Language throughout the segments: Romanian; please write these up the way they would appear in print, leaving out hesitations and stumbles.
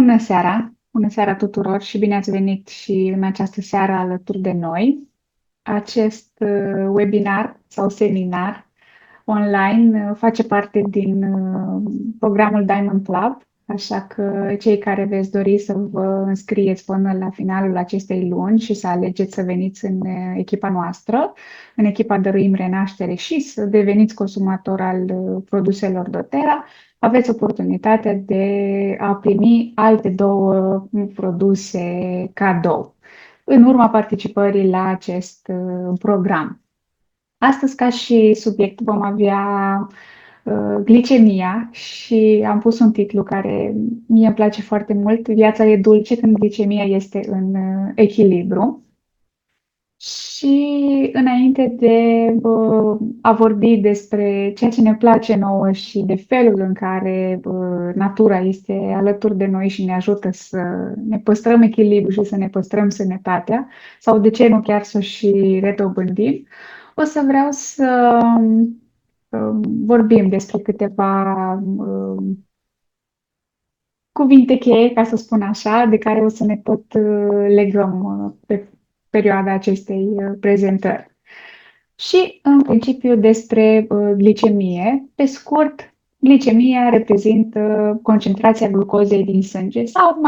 Bună seara! Bună seara tuturor și bine ați venit și în această seară alături de noi. Acest webinar sau seminar online face parte din programul Diamond Club, așa că cei care veți dori să vă înscrieți până la finalul acestei luni și să alegeți să veniți în echipa noastră, în echipa Dăruim Renaștere și să deveniți consumator al produselor doTERRA, aveți oportunitatea de a primi alte două produse cadou în urma participării la acest program. Astăzi, ca și subiect, vom avea glicemia și am pus un titlu care mie îmi place foarte mult. Viața e dulce când glicemia este în echilibru. Și înainte de a vorbi despre ceea ce ne place nouă și de felul în care natura este alături de noi și ne ajută să ne păstrăm echilibru și să ne păstrăm sănătatea, sau de ce nu chiar să o și redobândim, o să vreau să vorbim despre câteva cuvinte cheie, ca să spun așa, de care o să ne tot legăm pe perioada acestei prezentări. Și, în principiu, despre glicemie. Pe scurt, glicemia reprezintă concentrația glucozei din sânge sau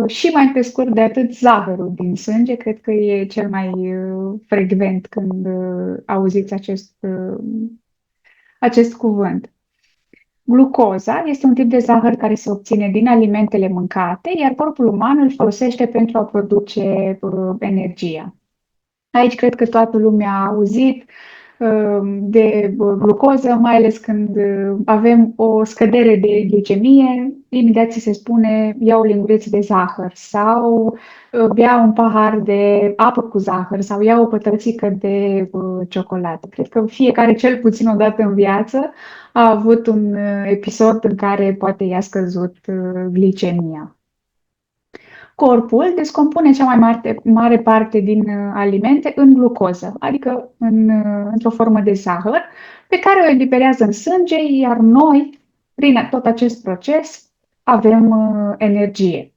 și mai pe scurt de atât, zahărul din sânge. Cred că e cel mai frecvent când auziți acest cuvânt. Glucoza este un tip de zahăr care se obține din alimentele mâncate, iar corpul uman îl folosește pentru a produce energia. Aici cred că toată lumea a auzit de glucoză, mai ales când avem o scădere de glicemie, imediat ți se spune ia o linguriță de zahăr sau bea un pahar de apă cu zahăr sau ia o pătrățică de ciocolată. Cred că fiecare, cel puțin o dată în viață, a avut un episod în care poate i-a scăzut glicemia. Corpul descompune cea mai mare parte din alimente în glucoză, adică într-o formă de zahăr, pe care o eliberează în sânge, iar noi, prin tot acest proces, avem energie.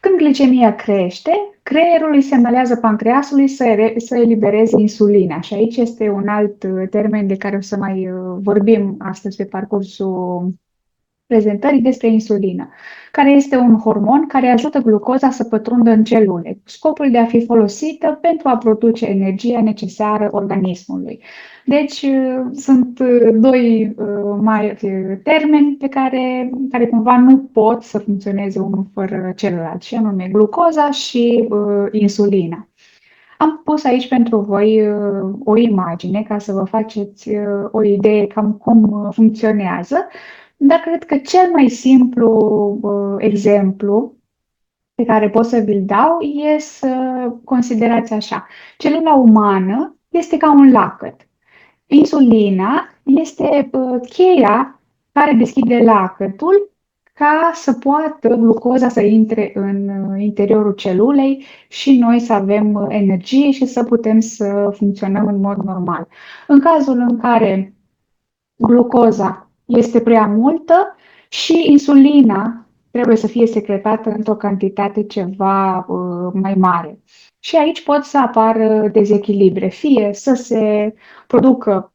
Când glicemia crește, creierul îi semnalează pancreasului să elibereze insulina. Și aici este un alt termen de care o să mai vorbim astăzi pe parcursul prezentării despre insulină, care este un hormon care ajută glucoza să pătrundă în celule, cu scopul de a fi folosită pentru a produce energia necesară organismului. Deci sunt doi mari termeni pe care cumva nu pot să funcționeze unul fără celălalt, și anume glucoza și insulina. Am pus aici pentru voi o imagine ca să vă faceți o idee cam cum funcționează, dar cred că cel mai simplu exemplu pe care pot să vi-l dau e să considerați așa. Celula umană este ca un lacăt. Insulina este cheia care deschide lacătul ca să poată glucoza să intre în interiorul celulei și noi să avem energie și să putem să funcționăm în mod normal. În cazul în care glucoza este prea multă și insulina trebuie să fie secretată într-o cantitate ceva mai mare. Și aici pot să apară dezechilibre, fie să se producă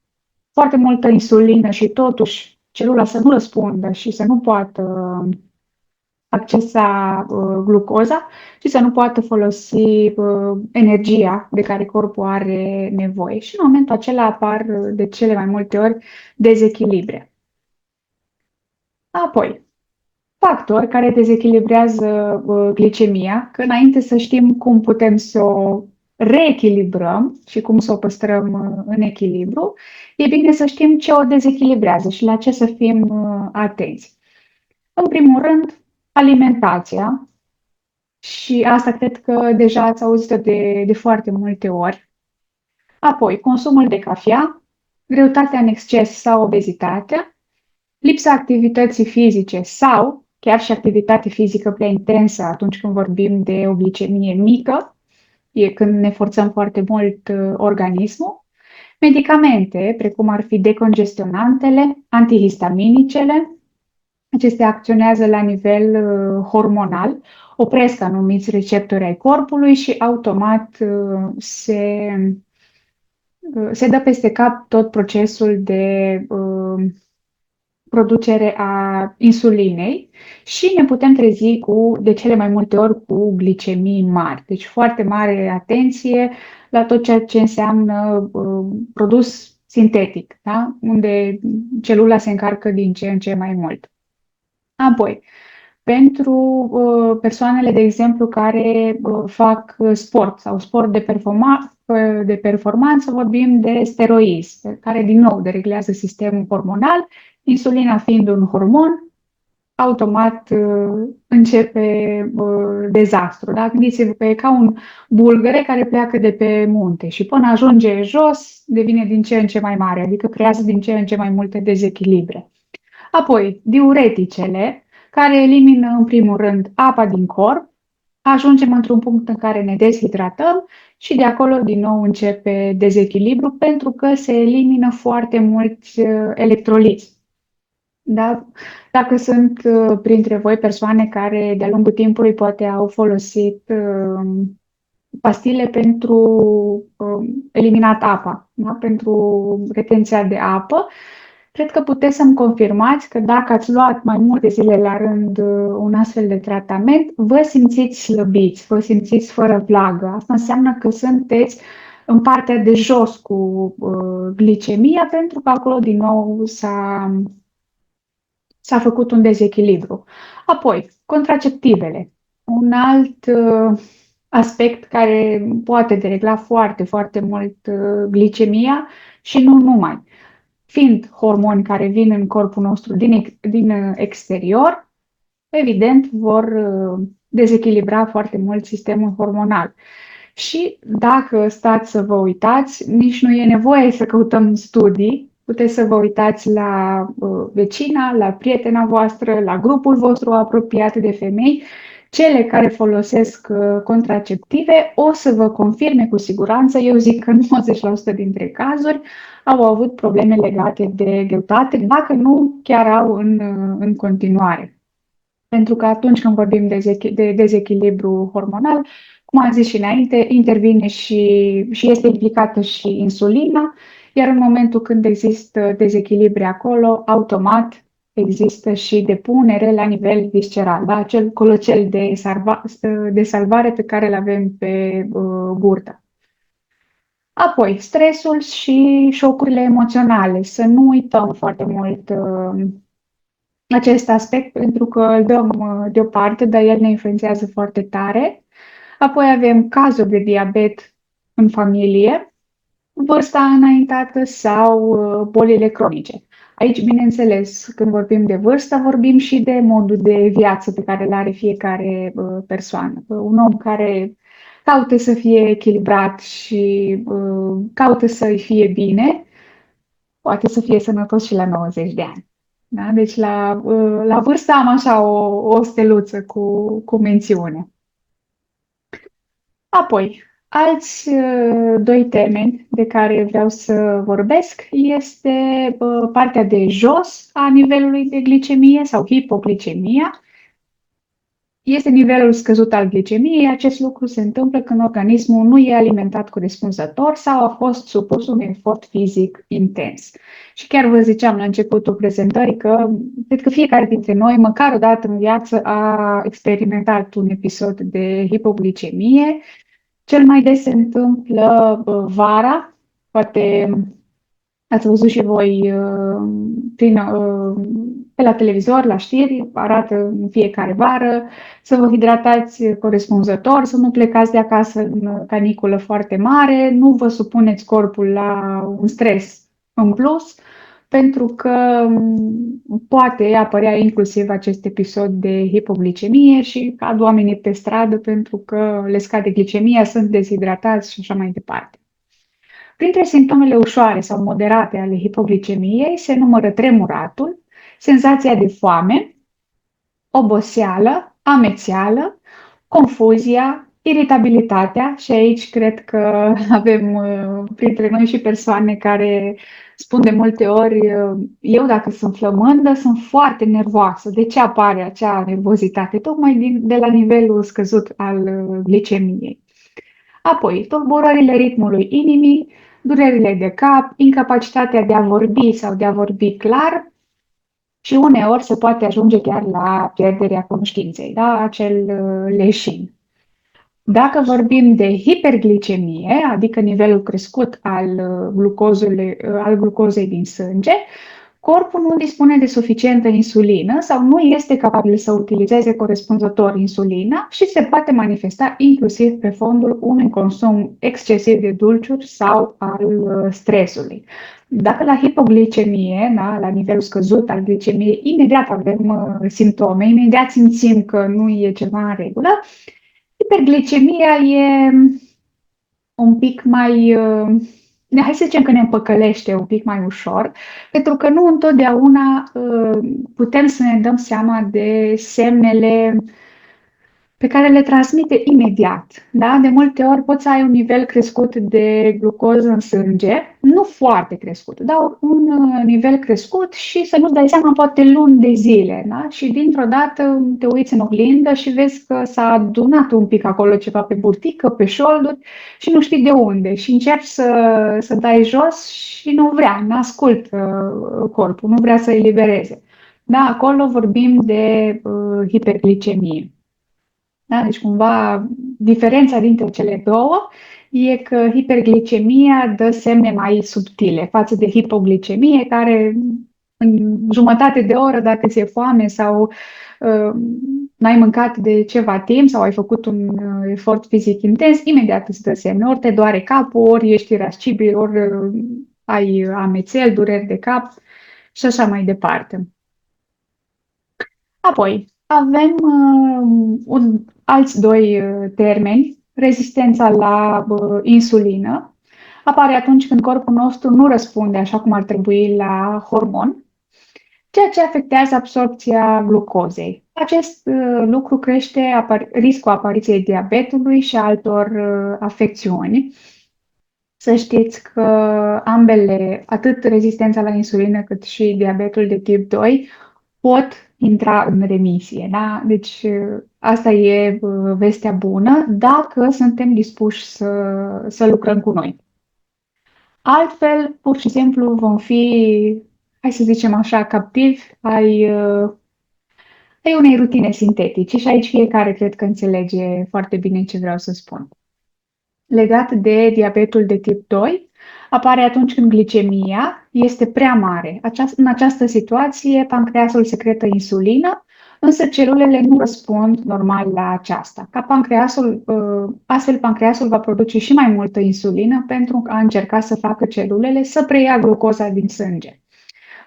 foarte multă insulină și totuși celula să nu răspundă și să nu poată accesa glucoza și să nu poată folosi energia de care corpul are nevoie. Și în momentul acela apar de cele mai multe ori dezechilibre. Apoi, factori care dezechilibrează glicemia, că înainte să știm cum putem să o reechilibrăm și cum să o păstrăm în echilibru, e bine să știm ce o dezechilibrează și la ce să fim atenți. În primul rând, alimentația, și asta cred că deja ați auzit-o de foarte multe ori. Apoi, consumul de cafea, greutatea în exces sau obezitatea, lipsa activității fizice sau chiar și activitate fizică prea intensă atunci când vorbim de o glicemie mică, e când ne forțăm foarte mult organismul, medicamente precum ar fi decongestionantele, antihistaminicele, Acestea acționează la nivel hormonal, opresc anumiți receptori ai corpului și automat se dă peste cap tot procesul de producere a insulinei și ne putem trezi de cele mai multe ori cu glicemii mari. Deci foarte mare atenție la tot ceea ce înseamnă produs sintetic, da? Unde celula se încarcă din ce în ce mai mult. Apoi, pentru persoanele, de exemplu, care fac sport sau sport de performanță, vorbim de steroizi, care din nou dereglează sistemul hormonal, insulina fiind un hormon, automat începe dezastru. Da? Gândiți-vă că e ca un bulgăre care pleacă de pe munte și până ajunge jos devine din ce în ce mai mare, adică creează din ce în ce mai multe dezechilibre. Apoi, diureticele, care elimină în primul rând apa din corp, ajungem într-un punct în care ne deshidratăm și de acolo din nou începe dezechilibru pentru că se elimină foarte mulți electroliți. Da? Dacă sunt printre voi persoane care de-a lungul timpului poate au folosit pastile pentru eliminat apa, da? Pentru retenția de apă, cred că puteți să-mi confirmați că dacă ați luat mai multe zile la rând un astfel de tratament, vă simțiți slăbiți, vă simțiți fără vlagă. Asta înseamnă că sunteți în partea de jos cu glicemia, pentru că acolo din nou s-a făcut un dezechilibru. Apoi, contraceptivele. Un alt aspect care poate deregla foarte, foarte mult glicemia și nu numai. Fiind hormoni care vin în corpul nostru din exterior, evident vor dezechilibra foarte mult sistemul hormonal. Și dacă stați să vă uitați, nici nu e nevoie să căutăm studii, puteți să vă uitați la vecina, la prietena voastră, la grupul vostru apropiat de femei, cele care folosesc contraceptive o să vă confirme cu siguranță, eu zic că în 90% dintre cazuri au avut probleme legate de greutate, dacă nu chiar au în continuare. Pentru că atunci când vorbim de dezechilibru hormonal, cum am zis și înainte, intervine și este implicată și insulina, iar în momentul când există dezechilibre acolo, automat există și depunere la nivel visceral, da? Acel colocel de salvare pe care îl avem pe burtă. Apoi, stresul și șocurile emoționale. Să nu uităm foarte mult acest aspect pentru că îl dăm deoparte, dar el ne influențează foarte tare. Apoi avem cazuri de diabet în familie, vârsta înaintată sau bolile cronice. Aici, bineînțeles, când vorbim de vârstă, vorbim și de modul de viață pe care îl are fiecare persoană. Un om care caută să fie echilibrat și caută să-i fie bine, poate să fie sănătos și la 90 de ani. Da? Deci la vârstă am așa o steluță cu mențiune. Apoi, alți doi termeni de care vreau să vorbesc este partea de jos a nivelului de glicemie sau hipoglicemia. Este nivelul scăzut al glicemiei. Acest lucru se întâmplă când organismul nu e alimentat corespunzător sau a fost supus unui efort fizic intens. Și chiar vă ziceam la începutul prezentării că cred că fiecare dintre noi, măcar o dată în viață, a experimentat un episod de hipoglicemie. Cel mai des se întâmplă vara, poate ați văzut și voi pe la televizor, la știri, arată în fiecare vară să vă hidratați corespunzător, să nu plecați de acasă în caniculă foarte mare, nu vă supuneți corpul la un stres în plus, pentru că poate apărea inclusiv acest episod de hipoglicemie și cad oamenii pe stradă pentru că le scade glicemia, sunt dezhidratați și așa mai departe. Printre simptomele ușoare sau moderate ale hipoglicemiei se numără tremuratul, senzația de foame, oboseală, amețeală, confuzia, Iritabilitatea, și aici cred că avem printre noi și persoane care spun de multe ori, eu dacă sunt flămândă, sunt foarte nervoasă. De ce apare acea nervozitate? Tocmai de la nivelul scăzut al glicemiei. Apoi, tulburările ritmului inimii, durerile de cap, incapacitatea de a vorbi sau de a vorbi clar și uneori se poate ajunge chiar la pierderea conștiinței, da? Acel leșin. Dacă vorbim de hiperglicemie, adică nivelul crescut al glucozei din sânge, corpul nu dispune de suficientă insulină sau nu este capabil să utilizeze corespunzător insulina și se poate manifesta inclusiv pe fondul unui consum excesiv de dulciuri sau al stresului. Dacă la hipoglicemie, da, la nivelul scăzut al glicemiei, imediat avem simptome, imediat simțim că nu e ceva în regulă, hiperglicemia e un pic mai, hai să zicem că ne împăcălește un pic mai ușor, pentru că nu întotdeauna putem să ne dăm seama de semnele pe care le transmite imediat. Da? De multe ori poți să ai un nivel crescut de glucoză în sânge, nu foarte crescut, dar un nivel crescut și să nu-ți dai seama poate luni de zile. Da? Și dintr-o dată te uiți în oglindă și vezi că s-a adunat un pic acolo ceva pe burtică, pe șolduri și nu știi de unde. Și încerci să dai jos și nu vrea, nu ascultă corpul, nu vrea să elibereze. Da, acolo vorbim de hiperglicemie. Da? Deci, cumva, diferența dintre cele două e că hiperglicemia dă semne mai subtile față de hipoglicemie, care în jumătate de oră, dacă ți-e foame sau n-ai mâncat de ceva timp sau ai făcut un efort fizic intens, imediat îți dă semne. Ori te doare capul, ori ești irascibil, ori ai amețel, dureri de cap și așa mai departe. Apoi, avem alți doi termeni. Rezistența la insulină apare atunci când corpul nostru nu răspunde așa cum ar trebui la hormon, ceea ce afectează absorpția glucozei. Acest lucru crește riscul apariției diabetului și altor afecțiuni. Să știți că ambele, atât rezistența la insulină cât și diabetul de tip 2, pot intra în remisie. Da? Deci asta e vestea bună dacă suntem dispuși să lucrăm cu noi. Altfel, pur și simplu vom fi, hai să zicem așa, captivi ai unei rutine sintetice și aici fiecare cred că înțelege foarte bine ce vreau să spun. Legat de diabetul de tip 2, apare atunci când glicemia este prea mare. În această situație, pancreasul secretă insulină, însă celulele nu răspund normal la aceasta. Astfel, pancreasul va produce și mai multă insulină pentru a încerca să facă celulele să preia glucoza din sânge.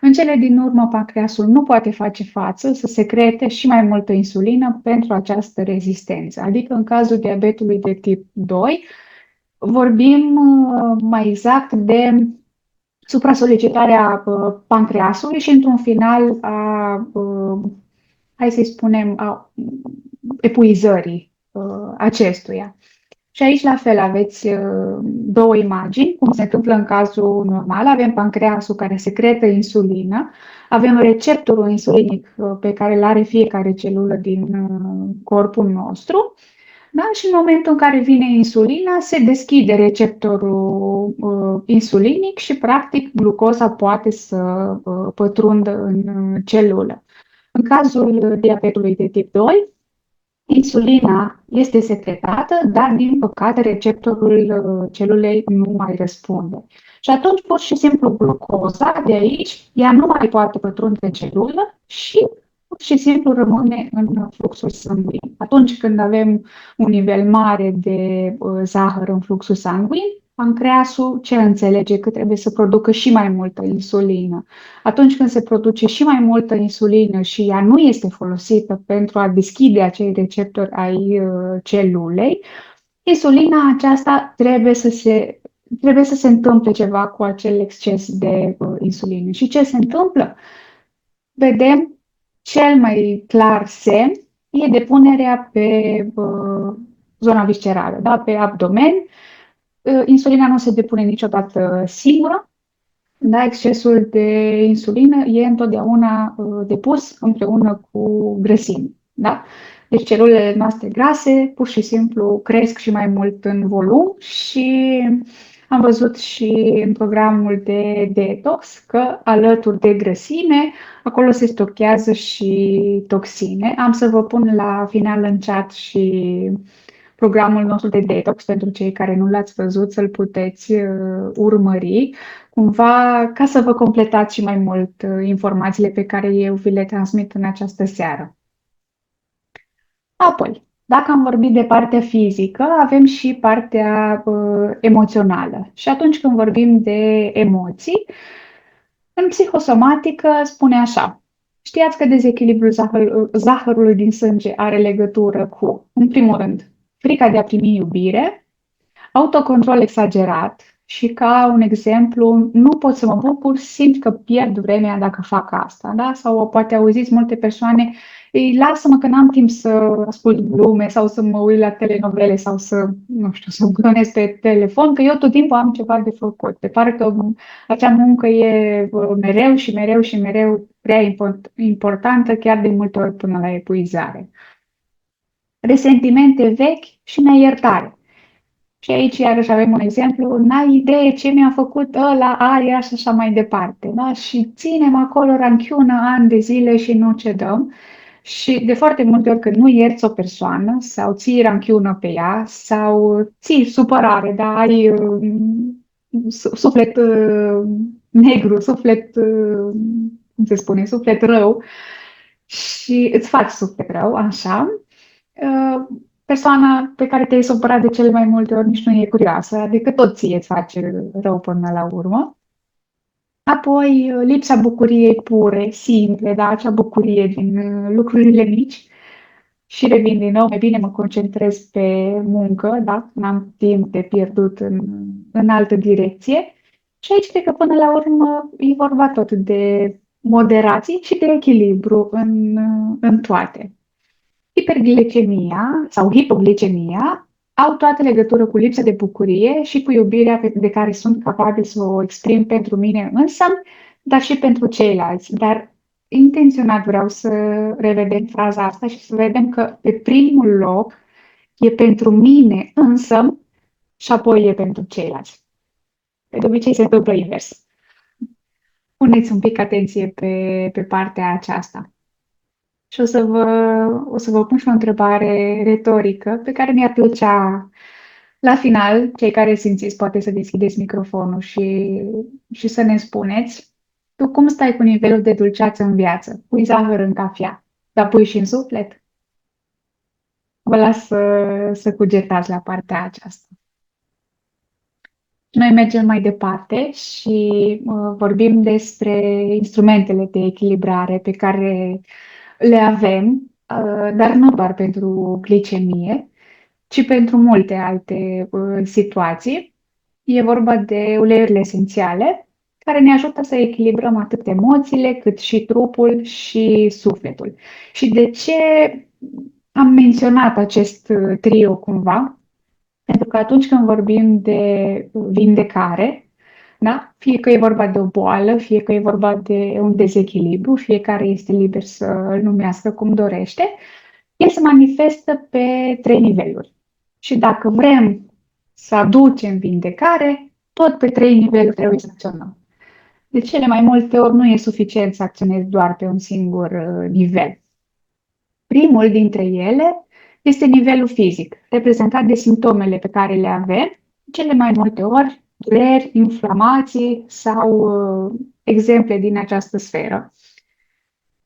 În cele din urmă, pancreasul nu poate face față să secrete și mai multă insulină pentru această rezistență. Adică, în cazul diabetului de tip 2, vorbim mai exact de supra-solicitarea pancreasului și, într-un final, hai să-i spunem, a epuizării acestuia. Și aici, la fel, aveți două imagini, cum se întâmplă în cazul normal. Avem pancreasul care secretă insulină, avem receptorul insulinic pe care îl are fiecare celulă din corpul nostru. Da? Și în momentul în care vine insulina, se deschide receptorul insulinic și, practic, glucoza poate să pătrundă în celulă. În cazul diabetului de tip 2, insulina este secretată, dar, din păcate, receptorul celulei nu mai răspunde. Și atunci, pur și simplu, glucoza de aici, ea nu mai poate pătrunde în celulă și pur și simplu rămâne în fluxul sanguin. Atunci când avem un nivel mare de zahăr în fluxul sanguin, pancreasul ce înțelege? Că trebuie să producă și mai multă insulină. Atunci când se produce și mai multă insulină și ea nu este folosită pentru a deschide acei receptori ai celulei, insulina aceasta trebuie să se întâmple ceva cu acel exces de insulină. Și ce se întâmplă? Vedem cel mai clar semn e depunerea pe zona viscerală, da? Pe abdomen. Insulina nu se depune niciodată singură, da? Excesul de insulină e întotdeauna depus împreună cu grăsimi, da? Deci celulele noastre grase pur și simplu cresc și mai mult în volum și am văzut și în programul de detox că alături de grăsime, acolo se stochează și toxine. Am să vă pun la final în chat și programul nostru de detox pentru cei care nu l-ați văzut, să-l puteți urmări, cumva ca să vă completați și mai mult informațiile pe care eu vi le transmit în această seară. Apoi, dacă am vorbit de partea fizică, avem și partea emoțională. Și atunci când vorbim de emoții, în psihosomatică spune așa: știați că dezechilibrul zahărului din sânge are legătură cu, în primul rând, frica de a primi iubire, autocontrol exagerat și, ca un exemplu, nu pot să mă bucur, simt că pierd vremea dacă fac asta, da? Sau poate auziți multe persoane: ei, lasă-mă că n-am timp să ascult glume sau să mă uit la telenovele sau să, nu știu, să glonez pe telefon, că eu tot timpul am ceva de făcut. De parcă acea muncă e mereu și mereu și mereu prea importantă, chiar de multe ori până la epuizare. Resentimente vechi și neiertare. Și aici iarăși avem un exemplu: n-ai idee ce mi-a făcut ăla, aia și așa mai departe. Da? Și ținem acolo ranchiună ani de zile și nu cedăm. Și de foarte multe ori când nu ierți o persoană sau ții ranchiună pe ea sau ții supărare, da? Ai suflet negru, suflet, cum se spune, suflet rău și îți faci suflet rău, așa, persoana pe care te-ai supărat de cele mai multe ori nici nu e curioasă, adică tot ție îți face rău până la urmă. Apoi, lipsa bucuriei pure, simple, da, acea bucurie din lucrurile mici. Și revin din nou, mai bine mă concentrez pe muncă, da, n-am timp de pierdut în altă direcție. Și aici cred că până la urmă e vorba tot de moderație și de echilibru în toate. Hiperglicemia sau hipoglicemia au toată legătură cu lipsa de bucurie și cu iubirea de care sunt capabil să o exprim pentru mine însă, dar și pentru ceilalți. Dar intenționat vreau să revedem fraza asta și să vedem că pe primul loc e pentru mine însă și apoi e pentru ceilalți. De obicei se întâmplă invers. Puneți un pic atenție pe partea aceasta. Și o să vă pun și o întrebare retorică pe care mi-ar plăcea la final, cei care simțiți, poate să deschideți microfonul și să ne spuneți: tu cum stai cu nivelul de dulceață în viață? Pui zahăr în cafea, dar pui și în suflet? Vă las să cugetați la partea aceasta. Noi mergem mai departe și vorbim despre instrumentele de echilibrare pe care le avem, dar nu doar pentru glicemie, ci pentru multe alte situații. E vorba de uleiurile esențiale care ne ajută să echilibrăm atât emoțiile cât și trupul și sufletul. Și de ce am menționat acest trio cumva? Pentru că atunci când vorbim de vindecare, da? Fie că e vorba de o boală, fie că e vorba de un dezechilibru, fiecare este liber să îl numească cum dorește, el se manifestă pe 3 niveluri. Și dacă vrem să aducem vindecare, tot pe 3 niveluri trebuie să acționăm. De cele mai multe ori nu e suficient să acționezi doar pe un singur nivel. Primul dintre ele este nivelul fizic, reprezentat de simptomele pe care le avem, cele mai multe ori dureri, inflamații sau exemple din această sferă.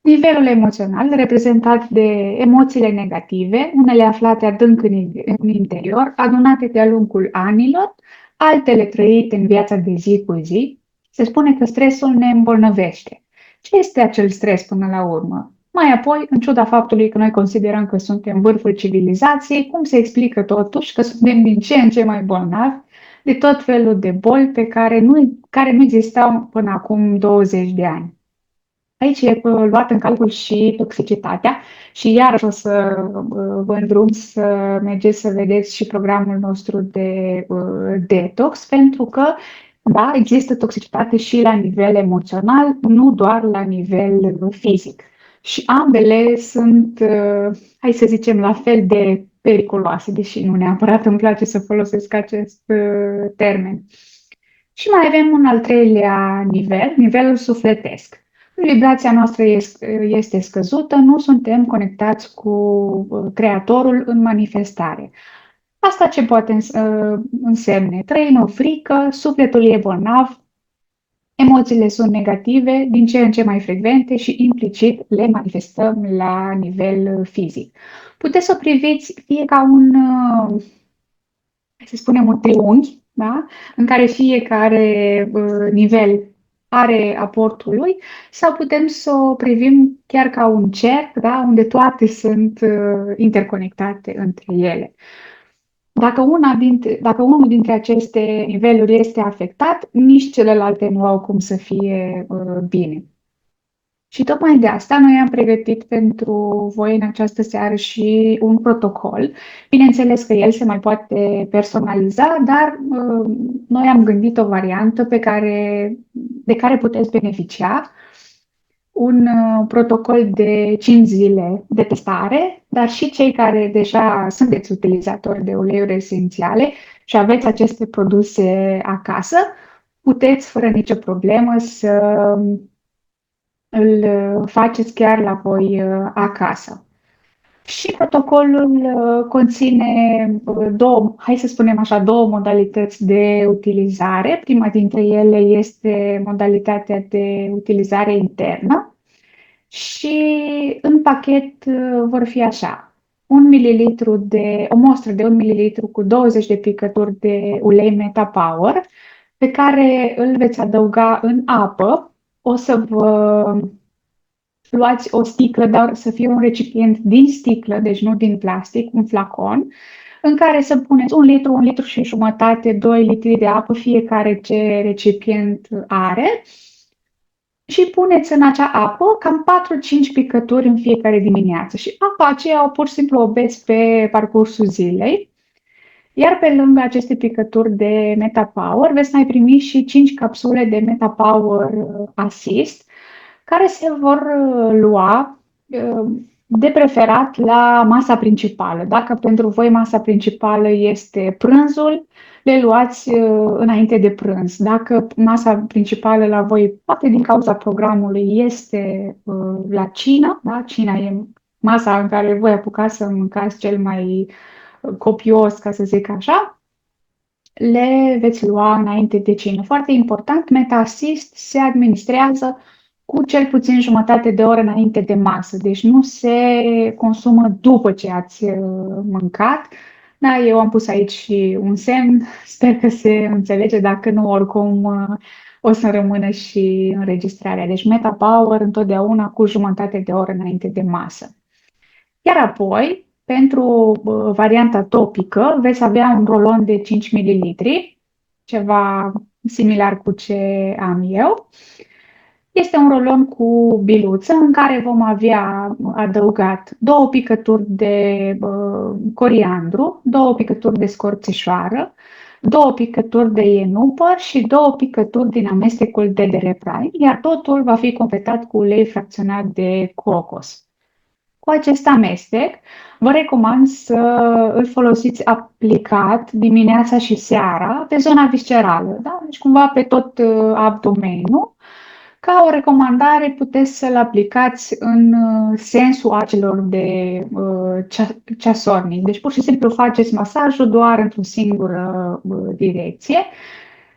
Nivelul emoțional, reprezentat de emoțiile negative, unele aflate adânc în interior, adunate de-a lungul anilor, altele trăite în viața de zi cu zi. Se spune că stresul ne îmbolnăvește. Ce este acel stres până la urmă? Mai apoi, în ciuda faptului că noi considerăm că suntem vârful civilizației, cum se explică totuși că suntem din ce în ce mai bolnavi de tot felul de boli care nu existau până acum 20 de ani? Aici e luat în calcul și toxicitatea și iarăși o să vă îndrum să mergeți să vedeți și programul nostru de detox, pentru că, da, există toxicitate și la nivel emoțional, nu doar la nivel fizic. Și ambele sunt, hai să zicem, la fel de periculoase, deși nu neapărat îmi place să folosesc acest termen. Și mai avem un al treilea nivel, nivelul sufletesc. Vibrația noastră este scăzută, nu suntem conectați cu Creatorul în manifestare. Asta ce poate însemne? Trăim în frică, sufletul e bolnav, emoțiile sunt negative, din ce în ce mai frecvente și implicit le manifestăm la nivel fizic. Puteți să o priviți fie ca un, să spunem, un triunghi, da? În care fiecare nivel are aportul lui, sau putem să o privim chiar ca un cerc, da? Unde toate sunt interconectate între ele. Dacă unul dintre aceste niveluri este afectat, nici celelalte nu au cum să fie bine. Și tocmai de asta noi am pregătit pentru voi în această seară și un protocol. Bineînțeles că el se mai poate personaliza, dar noi am gândit o variantă de care puteți beneficia. Un protocol de 5 zile de testare, dar și cei care deja sunteți utilizatori de uleiuri esențiale și aveți aceste produse acasă, puteți fără nicio problemă să îl faceți chiar la voi acasă. Și protocolul conține două, hai să spunem așa, două modalități de utilizare. Prima dintre ele este modalitatea de utilizare internă și în pachet vor fi așa: o mostră de 1 ml cu 20 de picături de ulei Meta Power, pe care îl veți adăuga în apă. O să vă luați o sticlă, dar să fie un recipient din sticlă, deci nu din plastic, un flacon, în care să puneți 1 litru și jumătate, 2 litri de apă, fiecare ce recipient are, și puneți în acea apă cam 4-5 picături în fiecare dimineață. Și apa aceea o pur și simplu o beți pe parcursul zilei. Iar pe lângă aceste picături de Meta Power, veți mai primi și 5 capsule de Meta Power Assist, care se vor lua de preferat la masa principală. Dacă pentru voi masa principală este prânzul, le luați înainte de prânz. Dacă masa principală la voi, poate din cauza programului, este la cină, da? Cina e masa în care voi apucați să mâncați cel mai copios, ca să zic așa, le veți lua înainte de cină. Foarte important, Meta Assist se administrează cu cel puțin jumătate de oră înainte de masă, deci nu se consumă după ce ați mâncat. Da, eu am pus aici și un semn, sper că se înțelege, dacă nu, oricum o să rămână și înregistrarea. Deci Meta Power întotdeauna cu jumătate de oră înainte de masă. Iar apoi, pentru varianta topică, veți avea un rolon de 5 ml, ceva similar cu ce am eu. Este un rolon cu biluță în care vom avea adăugat 2 picături de coriandru, 2 picături de scorțișoară, 2 picături de ienupăr și 2 picături din amestecul de DDR Prime, iar totul va fi completat cu ulei fracționat de cocos. Cu acest amestec, vă recomand să îl folosiți aplicat dimineața și seara pe zona viscerală, da? Deci cumva pe tot abdomenul. Ca o recomandare, puteți să-l aplicați în sensul acelor de ceasornic. Deci pur și simplu faceți masajul doar într-o singură direcție.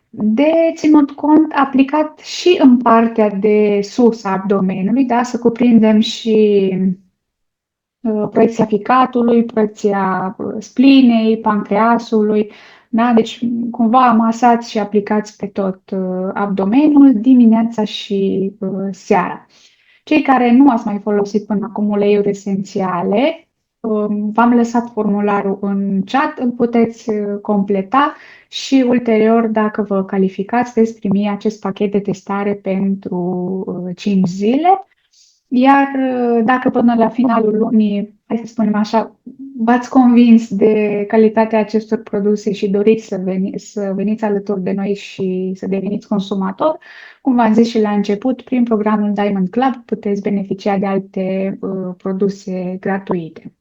De ținut cont, aplicat și în partea de sus a abdomenului, da? Să cuprindem și proiecția ficatului, proiecția splinei, pancreasului, da? Deci cumva masați și aplicați pe tot abdomenul dimineața și seara. Cei care nu ați mai folosit până acum uleiuri esențiale, V-am lăsat formularul în chat, îl puteți completa și ulterior, dacă vă calificați, veți primi acest pachet de testare pentru 5 zile. Iar dacă până la finalul lunii, hai să spunem așa, v-ați convins de calitatea acestor produse și doriți să veniți alături de noi și să deveniți consumator, cum v-am zis și la început, prin programul Diamond Club puteți beneficia de alte produse gratuite.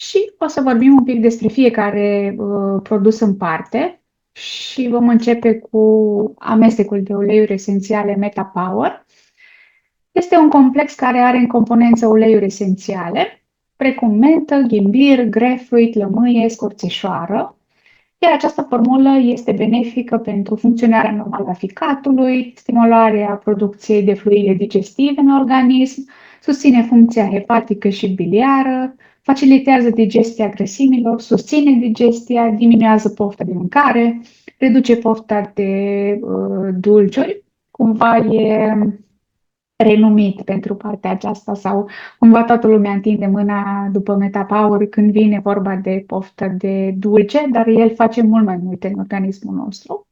Și o să vorbim un pic despre fiecare produs în parte și vom începe cu amestecul de uleiuri esențiale Meta Power. Este un complex care are în componență uleiuri esențiale, precum mentă, ghimbir, grapefruit, lămâie, scorțișoară, iar această formulă este benefică pentru funcționarea normală a ficatului, stimularea producției de fluide digestive în organism, susține funcția hepatică și biliară, facilitează digestia grăsimilor, susține digestia, diminuează pofta de mâncare, reduce pofta de dulciuri, cumva e renumit pentru partea aceasta sau cumva toată lumea întinde mâna după Metapower când vine vorba de poftă de dulce, dar el face mult mai multe în organismul nostru.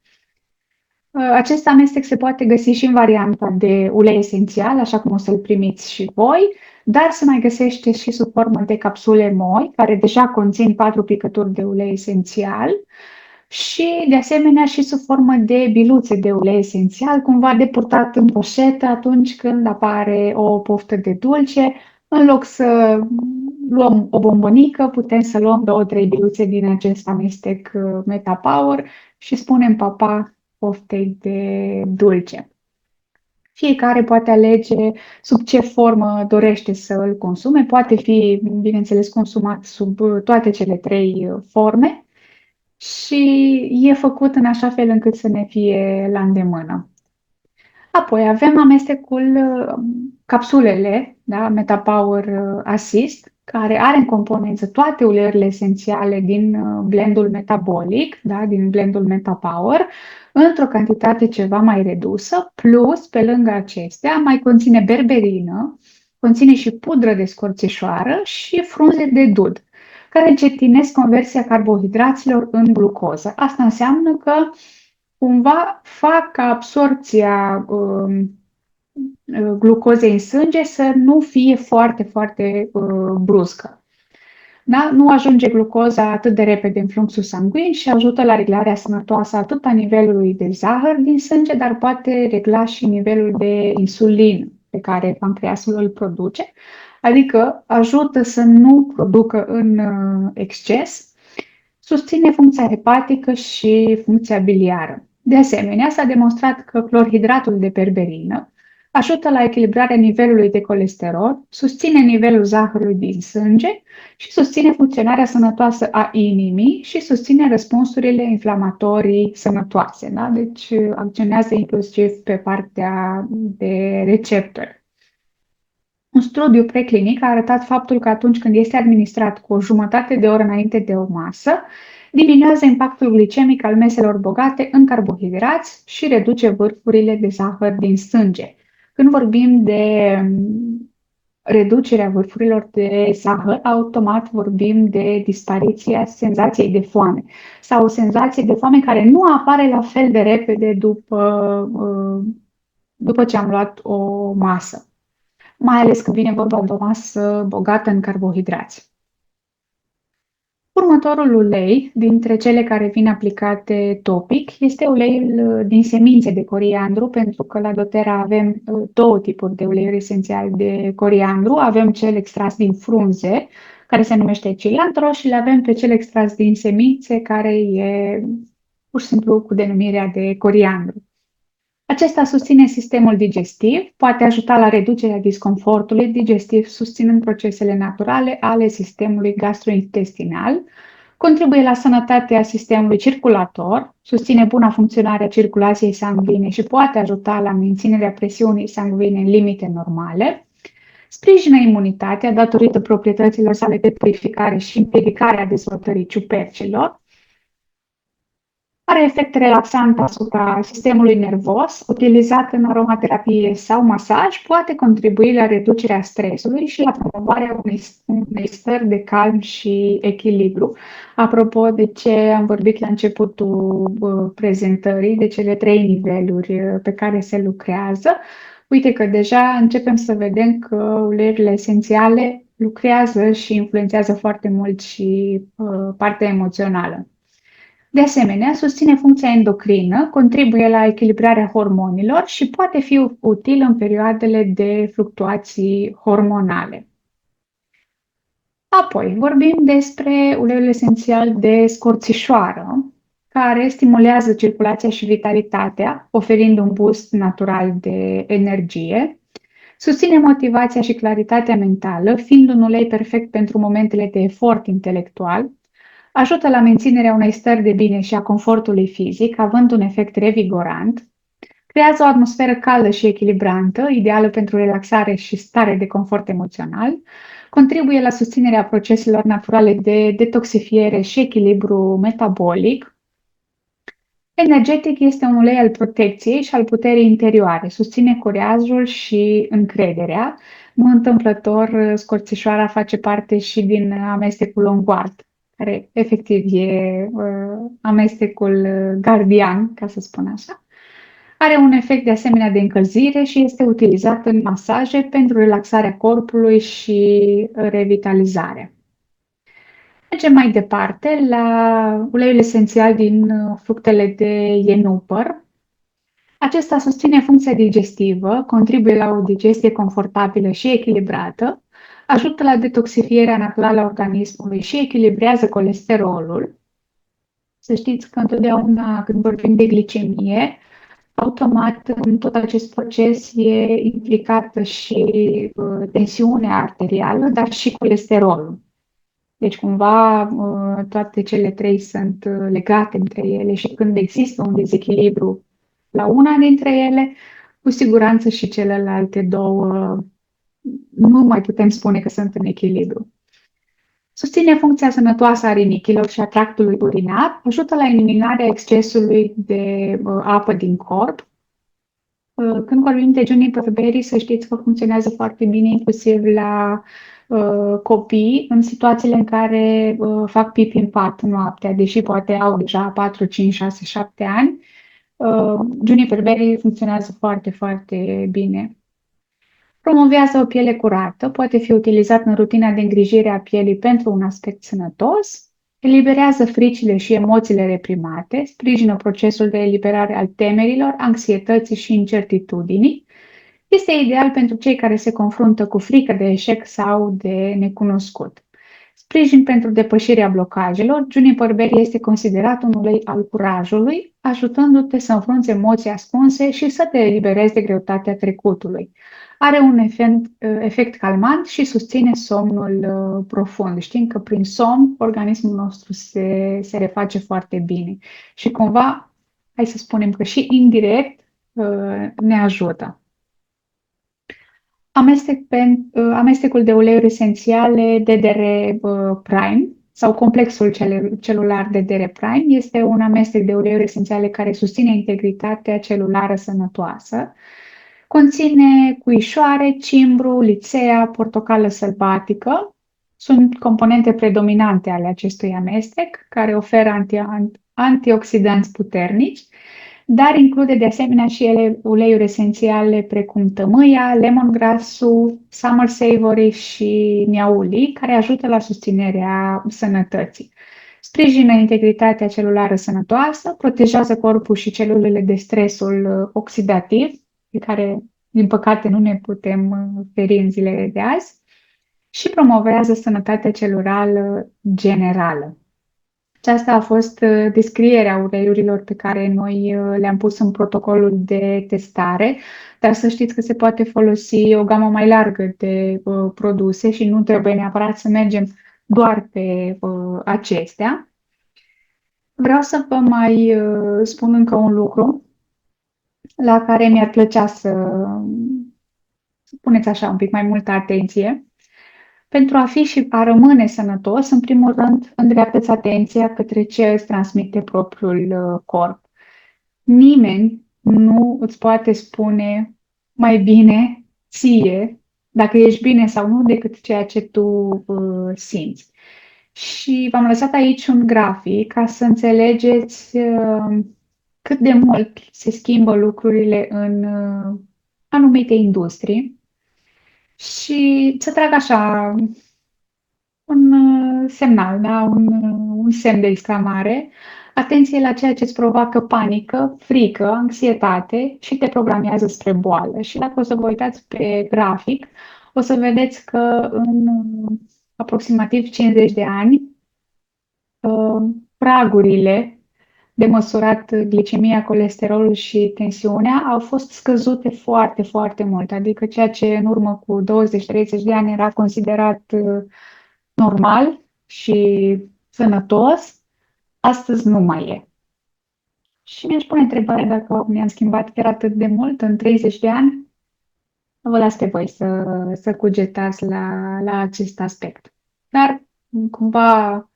Acest amestec se poate găsi și în varianta de ulei esențial, așa cum o să-l primiți și voi, dar se mai găsește și sub formă de capsule moi, care deja conțin 4 picături de ulei esențial și, de asemenea, și sub formă de biluțe de ulei esențial, cumva de purtat în poșetă atunci când apare o poftă de dulce. În loc să luăm o bombonică, putem să luăm 2-3 biluțe din acest amestec Meta Power și spunem papa poftei de dulce. Fiecare poate alege sub ce formă dorește să îl consume. Poate fi, bineînțeles, consumat sub toate cele 3 forme și e făcut în așa fel încât să ne fie la îndemână. Apoi avem amestecul, capsulele, da, MetaPower Assist, care are în componență toate uleiurile esențiale din blendul metabolic, da, din blendul MetaPower, într-o cantitate ceva mai redusă, plus, pe lângă acestea, mai conține berberină, conține și pudră de scorțișoară și frunze de dud, care încetinesc conversia carbohidraților în glucoză. Asta înseamnă că cumva fac ca absorpția glucozei în sânge să nu fie foarte, foarte bruscă. Da? Nu ajunge glucoza atât de repede în fluxul sanguin și ajută la reglarea sănătoasă atât a nivelului de zahăr din sânge, dar poate regla și nivelul de insulină pe care pancreasul îl produce, adică ajută să nu producă în exces, susține funcția hepatică și funcția biliară. De asemenea, s-a demonstrat că clorhidratul de berberină ajută la echilibrarea nivelului de colesterol, susține nivelul zahărului din sânge și susține funcționarea sănătoasă a inimii și susține răspunsurile inflamatorii sănătoase. Da? Deci acționează inclusiv pe partea de receptori. Un studiu preclinic a arătat faptul că atunci când este administrat cu o jumătate de oră înainte de o masă, diminuează impactul glicemic al meselor bogate în carbohidrați și reduce vârfurile de zahăr din sânge. Când vorbim de reducerea vârfurilor de zahăr, automat vorbim de dispariția senzației de foame sau o senzație de foame care nu apare la fel de repede după ce am luat o masă, mai ales când vine vorba de o masă bogată în carbohidrați. Următorul ulei dintre cele care vin aplicate topic este uleiul din semințe de coriandru, pentru că la doTERRA avem 2 tipuri de uleiuri esențiali de coriandru. Avem cel extras din frunze, care se numește cilantro, și le avem pe cel extras din semințe, care e pur și simplu cu denumirea de coriandru. Acesta susține sistemul digestiv, poate ajuta la reducerea disconfortului digestiv, susținând procesele naturale ale sistemului gastrointestinal, contribuie la sănătatea sistemului circulator, susține buna funcționare a circulației sanguine și poate ajuta la menținerea presiunii sanguine în limite normale, sprijină imunitatea datorită proprietăților sale de purificare și împiedicarea dezvoltării ciupercilor, Are efect relaxant asupra sistemului nervos, utilizat în aromaterapie sau masaj, poate contribui la reducerea stresului și la promovarea unei stări de calm și echilibru. Apropo de ce am vorbit la începutul prezentării, de cele 3 niveluri pe care se lucrează, uite că deja începem să vedem că uleiurile esențiale lucrează și influențează foarte mult și partea emoțională. De asemenea, susține funcția endocrină, contribuie la echilibrarea hormonilor și poate fi util în perioadele de fluctuații hormonale. Apoi, vorbim despre uleiul esențial de scorțișoară, care stimulează circulația și vitalitatea, oferind un boost natural de energie. Susține motivația și claritatea mentală, fiind un ulei perfect pentru momentele de efort intelectual. Ajută la menținerea unei stări de bine și a confortului fizic, având un efect revigorant. Creează o atmosferă caldă și echilibrantă, ideală pentru relaxare și stare de confort emoțional. Contribuie la susținerea proceselor naturale de detoxifiere și echilibru metabolic. Energetic, este un ulei al protecției și al puterii interioare. Susține curajul și încrederea. Nu întâmplător, scorțișoara face parte și din amestecul Longward, care efectiv e amestecul gardian, ca să spun așa. Are un efect de asemenea de încălzire și este utilizat în masaje pentru relaxarea corpului și revitalizare. Mergem mai departe la uleiul esențial din fructele de ienupăr. Acesta susține funcția digestivă, contribuie la o digestie confortabilă și echilibrată, ajută la detoxifierea naturală a organismului și echilibrează colesterolul. Să știți că întotdeauna când vorbim de glicemie, automat în tot acest proces e implicată și tensiunea arterială, dar și colesterolul. Deci, cumva, toate cele 3 sunt legate între ele și când există un dezechilibru la una dintre ele, cu siguranță și celelalte 2 nu mai putem spune că sunt în echilibru. Susține funcția sănătoasă a rinichilor și a tractului urinar, ajută la eliminarea excesului de apă din corp. Când vorbim de juniper berry, să știți că funcționează foarte bine inclusiv la copii în situațiile în care fac pipi în pat noaptea, deși poate au deja 4, 5, 6, 7 ani. Juniper berry funcționează foarte, foarte bine. Promovează o piele curată, poate fi utilizat în rutina de îngrijire a pielii pentru un aspect sănătos, eliberează fricile și emoțiile reprimate, sprijină procesul de eliberare al temerilor, anxietății și incertitudinii. Este ideal pentru cei care se confruntă cu frică de eșec sau de necunoscut. Sprijin pentru depășirea blocajelor, juniper berry este considerat un ulei al curajului, ajutându-te să înfrunți emoții ascunse și să te eliberezi de greutatea trecutului. Are un efect calmant și susține somnul profund. Știm că prin somn organismul nostru se reface foarte bine și cumva, hai să spunem că și indirect ne ajută. Amestecul de uleiuri esențiale DDR Prime sau complexul celular DDR Prime este un amestec de uleiuri esențiale care susține integritatea celulară sănătoasă. Conține cuișoare, cimbru, lițea, portocală sălbatică. Sunt componente predominante ale acestui amestec, care oferă antioxidanți puternici, dar include de asemenea și ele uleiuri esențiale precum tămâia, lemongrassul, summer savory și niauli, care ajută la susținerea sănătății. Sprijină integritatea celulară sănătoasă, protejează corpul și celulele de stresul oxidativ, de care, din păcate, nu ne putem feri în zilele de azi, și promovează sănătatea celulară generală. Aceasta a fost descrierea uleiurilor pe care noi le-am pus în protocolul de testare, dar să știți că se poate folosi o gamă mai largă de produse și nu trebuie neapărat să mergem doar pe acestea. Vreau să vă mai spun încă un lucru la care mi-ar plăcea să puneți așa un pic mai multă atenție. Pentru a fi și a rămâne sănătos, în primul rând, îndreaptă-ți atenția către ce îți transmite propriul corp. Nimeni nu îți poate spune mai bine ție dacă ești bine sau nu decât ceea ce tu simți. Și v-am lăsat aici un grafic ca să înțelegeți cât de mult se schimbă lucrurile în anumite industrii și să trag așa un semnal, da? Un semn de exclamare. Atenție la ceea ce îți provoacă panică, frică, anxietate și te programează spre boală. Și dacă o să vă uitați pe grafic, o să vedeți că în aproximativ 50 de ani, pragurile de măsurat glicemia, colesterolul și tensiunea au fost scăzute foarte, foarte mult. Adică ceea ce în urmă cu 20-30 de ani era considerat normal și sănătos, astăzi nu mai e. Și mi-aș pune întrebarea dacă ne-am schimbat chiar atât de mult în 30 de ani. Vă las pe voi să cugetați la acest aspect. Dar, cumva,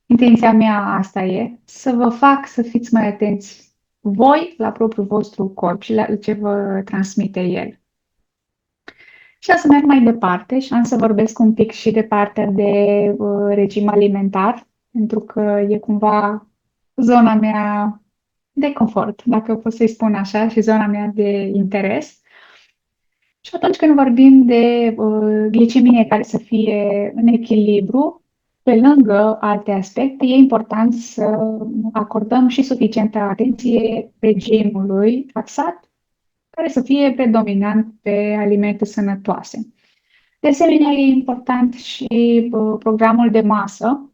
intenția mea asta e, să vă fac să fiți mai atenți voi la propriul vostru corp și la ce vă transmite el. Și o să merg mai departe și am să vorbesc un pic și de partea de regim alimentar, pentru că e cumva zona mea de confort, dacă pot să-i spun așa, și zona mea de interes. Și atunci când vorbim de glicemie care să fie în echilibru, pe lângă alte aspecte, e important să acordăm și suficientă atenție regimului taxat, care să fie predominant pe alimente sănătoase. De asemenea, e important și programul de masă.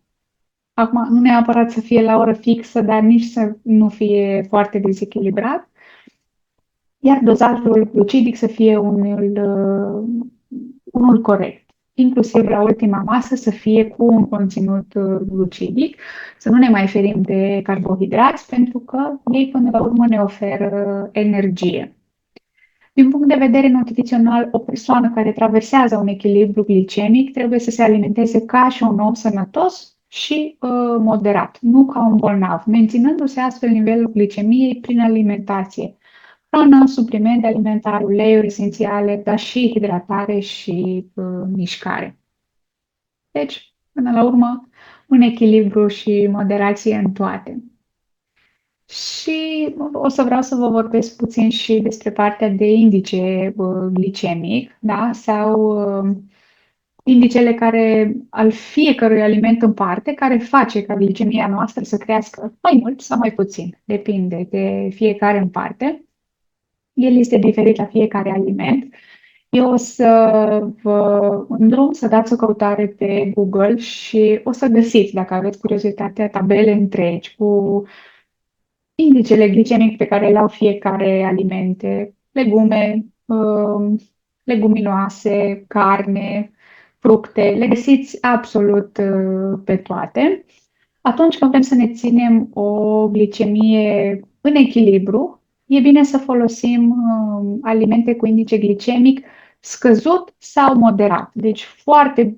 Acum, nu neapărat să fie la oră fixă, dar nici să nu fie foarte dezechilibrat, iar dozajul glucidic să fie unul corect. Inclusiv la ultima masă să fie cu un conținut glucidic, să nu ne mai ferim de carbohidrați, pentru că ei până la urmă ne oferă energie. Din punct de vedere nutrițional, o persoană care traversează un echilibru glicemic trebuie să se alimenteze ca și un om sănătos și moderat, nu ca un bolnav, menținându-se astfel nivelul glicemiei prin alimentație. Hrană, suplimente alimentare, uleiuri esențiale, dar și hidratare și mișcare. Deci, până la urmă, un echilibru și moderație în toate. Și o să vreau să vă vorbesc puțin și despre partea de indice glicemic, da? Sau indicele care al fiecărui aliment în parte, care face ca glicemia noastră să crească mai mult sau mai puțin, depinde de fiecare în parte. El este diferit la fiecare aliment. Eu o să vă îndrum să dați o căutare pe Google și o să găsiți, dacă aveți curiozitate, tabele întregi cu indicele glicemic pe care le au fiecare alimente, legume, leguminoase, carne, fructe, le găsiți absolut pe toate. Atunci când vrem să ne ținem o glicemie în echilibru, e bine să folosim alimente cu indice glicemic scăzut sau moderat. Deci foarte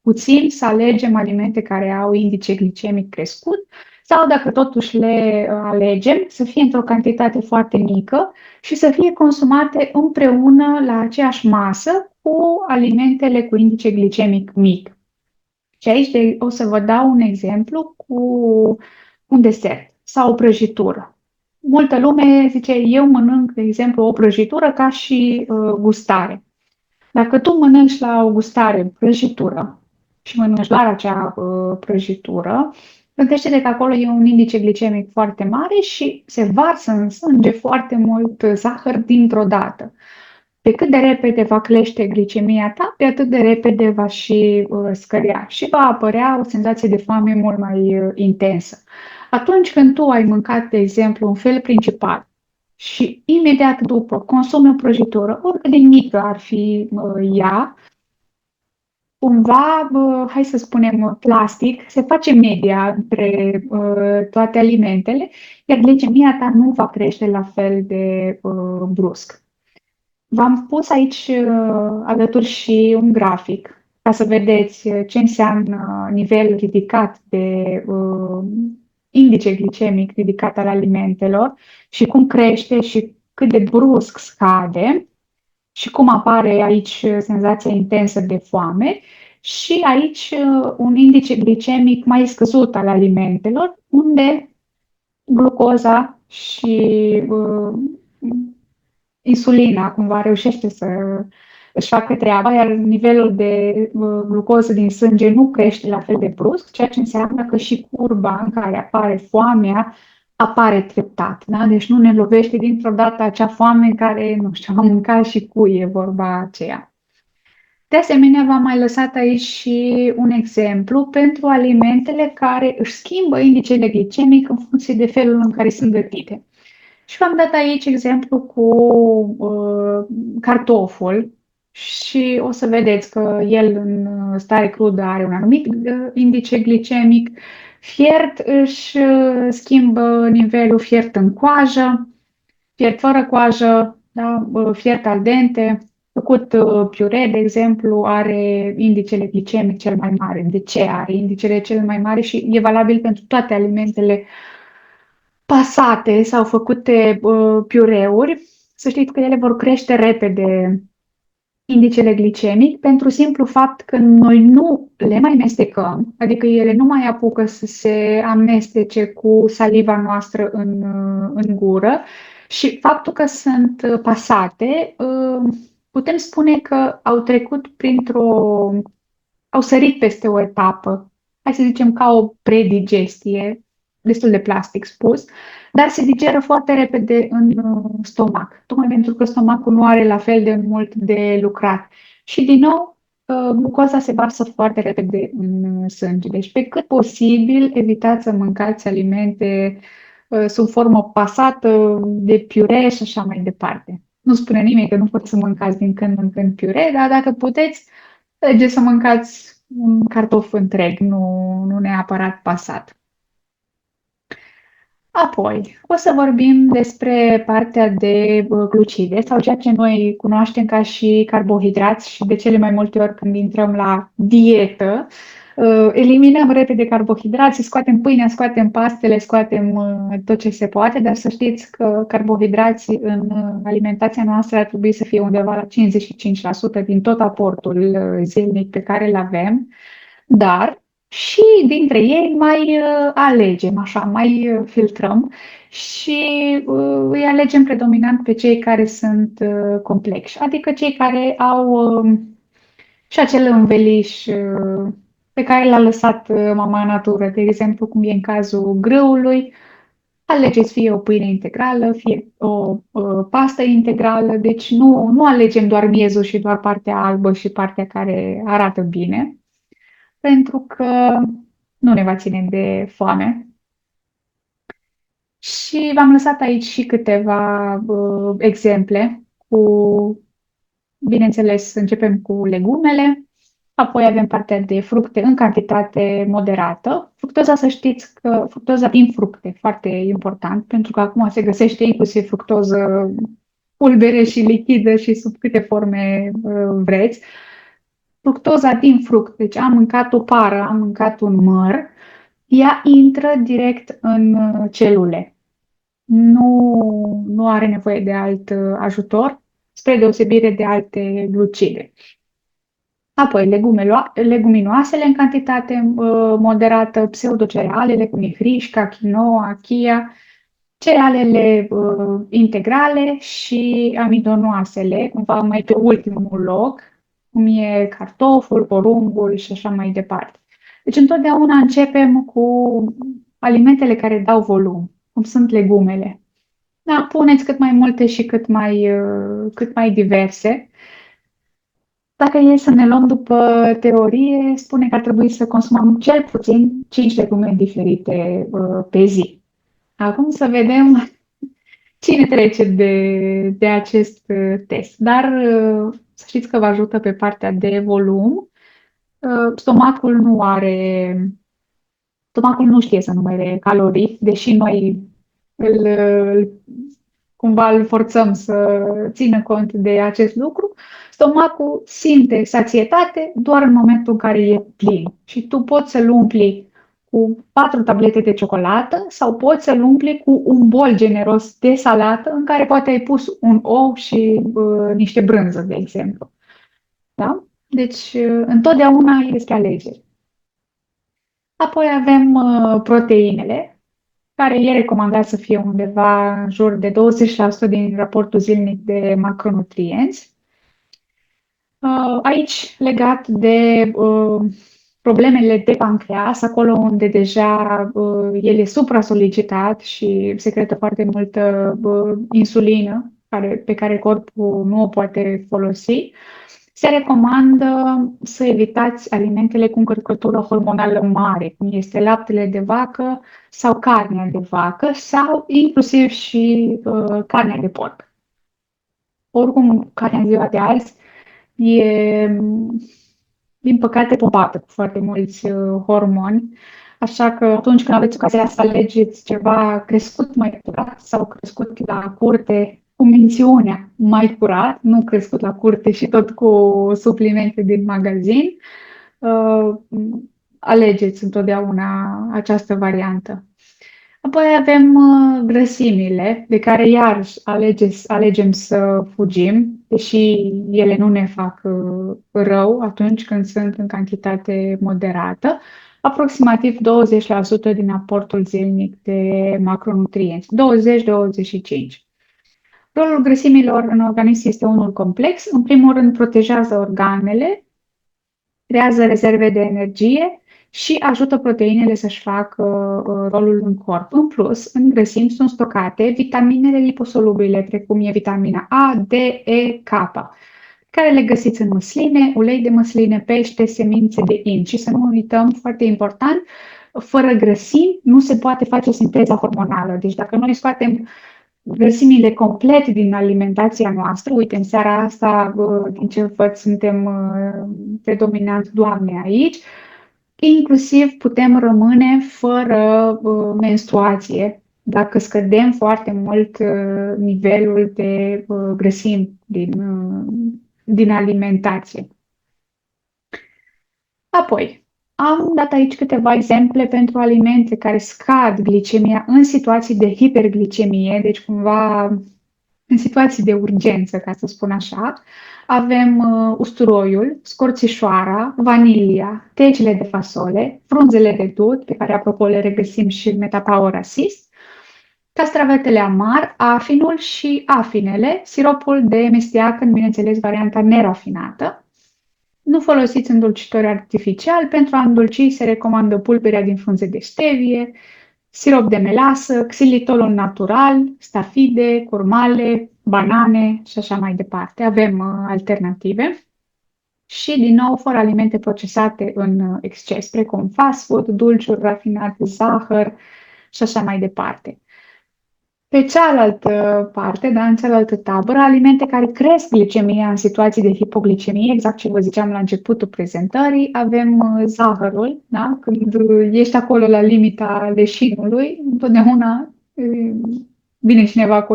puțin să alegem alimente care au indice glicemic crescut sau dacă totuși le alegem, să fie într-o cantitate foarte mică și să fie consumate împreună la aceeași masă cu alimentele cu indice glicemic mic. Și aici o să vă dau un exemplu cu un desert sau o prăjitură. Multă lume zice, eu mănânc, de exemplu, o prăjitură ca și gustare. Dacă tu mănânci la o gustare prăjitură și mănânci doar acea prăjitură, gândește-te că acolo e un indice glicemic foarte mare și se varsă în sânge foarte mult zahăr dintr-o dată. Pe cât de repede va crește glicemia ta, pe atât de repede va și scădea și va apărea o senzație de foame mult mai intensă. Atunci când tu ai mâncat, de exemplu, un fel principal și imediat după consumi o prăjitură, oricât de mică ar fi ea, cumva, hai să spunem, plastic, se face media între toate alimentele, iar glicemia ta nu va crește la fel de brusc. V-am pus aici alături și un grafic ca să vedeți ce înseamnă nivel ridicat de indice glicemic ridicat al alimentelor și cum crește și cât de brusc scade și cum apare aici senzația intensă de foame și aici un indice glicemic mai scăzut al alimentelor, unde glucoza și insulina cumva reușește să își facă treaba, iar nivelul de glucoză din sânge nu crește la fel de brusc, ceea ce înseamnă că și curba în care apare foamea apare treptat. Da? Deci nu ne lovește dintr-o dată acea foame în care, nu știu, am mâncat și cuie vorba aceea. De asemenea, v-am mai lăsat aici și un exemplu pentru alimentele care își schimbă indicele glicemic în funcție de felul în care sunt gătite. Și v-am dat aici exemplu cu cartoful și o să vedeți că el în stare crudă are un anumit indice glicemic. Fiert își schimbă nivelul, fiert în coajă, fiert fără coajă, da? Fiert al dente, făcut piure, de exemplu, are indicele glicemic cel mai mare. De ce are indicele cel mai mare? Și e valabil pentru toate alimentele pasate sau făcute piureuri, să știți că ele vor crește repede indicele glicemic pentru simplu fapt că noi nu le mai mestecăm, adică ele nu mai apucă să se amestece cu saliva noastră în gură și faptul că sunt pasate, putem spune că au trecut au sărit peste o etapă, hai să zicem ca o predigestie, destul de plastic spus, dar se digeră foarte repede în stomac, tocmai pentru că stomacul nu are la fel de mult de lucrat. Și din nou, glucoza se varsă foarte repede în sânge. Deci, pe cât posibil, evitați să mâncați alimente sub formă pasată, de piure și așa mai departe. Nu spune nimeni că nu puteți să mâncați din când în când piure, dar dacă puteți, mergeți să mâncați un cartof întreg, nu neapărat pasat. Apoi, o să vorbim despre partea de glucide sau ceea ce noi cunoaștem ca și carbohidrați și de cele mai multe ori când intrăm la dietă, eliminăm repede carbohidrații, scoatem pâinea, scoatem pastele, scoatem tot ce se poate, dar să știți că carbohidrații în alimentația noastră ar trebui să fie undeva la 55% din tot aportul zilnic pe care îl avem, dar și dintre ei mai alegem, așa, mai filtrăm și îi alegem predominant pe cei care sunt complexi, adică cei care au și acel înveliș pe care l-a lăsat mama natură, de exemplu, cum e în cazul grâului, alegeți fie o pâine integrală, fie o pastă integrală, deci nu alegem doar miezul și doar partea albă și partea care arată bine, pentru că nu ne va ține de foame. Și v-am lăsat aici și câteva exemple cu, bineînțeles, începem cu legumele, apoi avem partea de fructe în cantitate moderată. Fructoza, să știți că fructoza din fructe, foarte important, pentru că acum se găsește inclusiv fructoză pulbere și lichidă și sub câte forme vreți. Fructoza din fruct, deci am mâncat o pară, am mâncat un măr, ea intră direct în celule. Nu are nevoie de alt ajutor, spre deosebire de alte glucide. Apoi, leguminoasele în cantitate moderată, pseudocerealele, cum e hrișca, quinoa, chia, cerealele integrale și amidonoasele, cumva mai pe ultimul loc, cum e cartoful, porumbul și așa mai departe. Deci întotdeauna începem cu alimentele care dau volum, cum sunt legumele. Da, puneți cât mai multe și cât mai diverse. Dacă e să ne luăm după teorie, spune că ar trebui să consumăm cel puțin 5 legume diferite pe zi. Acum să vedem cine trece de acest test. Dar să știți că vă ajută pe partea de volum. Stomacul stomacul nu știe să numere calorii, deși noi îl cumva îl forțăm să țină cont de acest lucru, stomacul simte sațietate doar în momentul în care e plin. Și tu poți să-l umpli cu 4 tablete de ciocolată sau poți să-l umpli cu un bol generos de salată în care poate ai pus un ou și niște brânză, de exemplu. Da? Deci, întotdeauna e despre alegeri. Apoi avem proteinele, care e recomandat să fie undeva în jur de 20% din raportul zilnic de macronutrienți. Aici, legat de problemele de pancreas, acolo unde deja el e supra-solicitat și secretă foarte multă insulină pe care corpul nu o poate folosi, se recomandă să evitați alimentele cu încărcătură hormonală mare, cum este laptele de vacă sau carnea de vacă sau inclusiv și carnea de porc. Oricum, carnea în ziua de azi e, din păcate, pompată cu foarte mulți hormoni, așa că atunci când aveți ocazia să alegeți ceva crescut mai curat sau crescut la curte cu mențiunea mai curat, nu crescut la curte și tot cu suplimente din magazin, alegeți întotdeauna această variantă. Apoi avem grăsimile, de care iarăși alegem să fugim, deși ele nu ne fac rău atunci când sunt în cantitate moderată, aproximativ 20% din aportul zilnic de macronutrienți, 20-25%. Rolul grăsimilor în organism este unul complex. În primul rând, protejează organele, creează rezerve de energie și ajută proteinele să-și facă rolul în corp. În plus, în grăsimi sunt stocate vitaminele liposolubile, precum e vitamina A, D, E, K, care le găsiți în măsline, ulei de măsline, pește, semințe de in. Și să nu uităm, foarte important, fără grăsimi nu se poate face sinteza hormonală. Deci dacă noi scoatem grăsimile complet din alimentația noastră. Uite, în seara asta, din ce văd, suntem predominant doamne aici. Inclusiv putem rămâne fără menstruație dacă scădem foarte mult nivelul de grăsimi din alimentație. Apoi, am dat aici câteva exemple pentru alimente care scad glicemia în situații de hiperglicemie, deci cumva în situații de urgență, ca să spun așa. Avem usturoiul, scorțișoara, vanilia, tecile de fasole, frunzele de dut, pe care apropo le regăsim și în Metapower Assist, castravetele amar, afinul și afinele, siropul de mesteacă, bineînțeles varianta nerafinată. Nu folosiți îndulcitori artificiali. Pentru a îndulci se recomandă pulberea din frunze de stevie, sirop de melasă, xilitolul natural, stafide, curmale, banane și așa mai departe. Avem alternative. Și, din nou, fără alimente procesate în exces, precum fast food, dulciuri rafinate, zahăr și așa mai departe. Pe cealaltă parte, da, în cealaltă tabără, alimente care cresc glicemia în situații de hipoglicemie, exact ce vă ziceam la începutul prezentării, avem zahărul, da? Când ești acolo la limita leșinului, întotdeauna vine cineva cu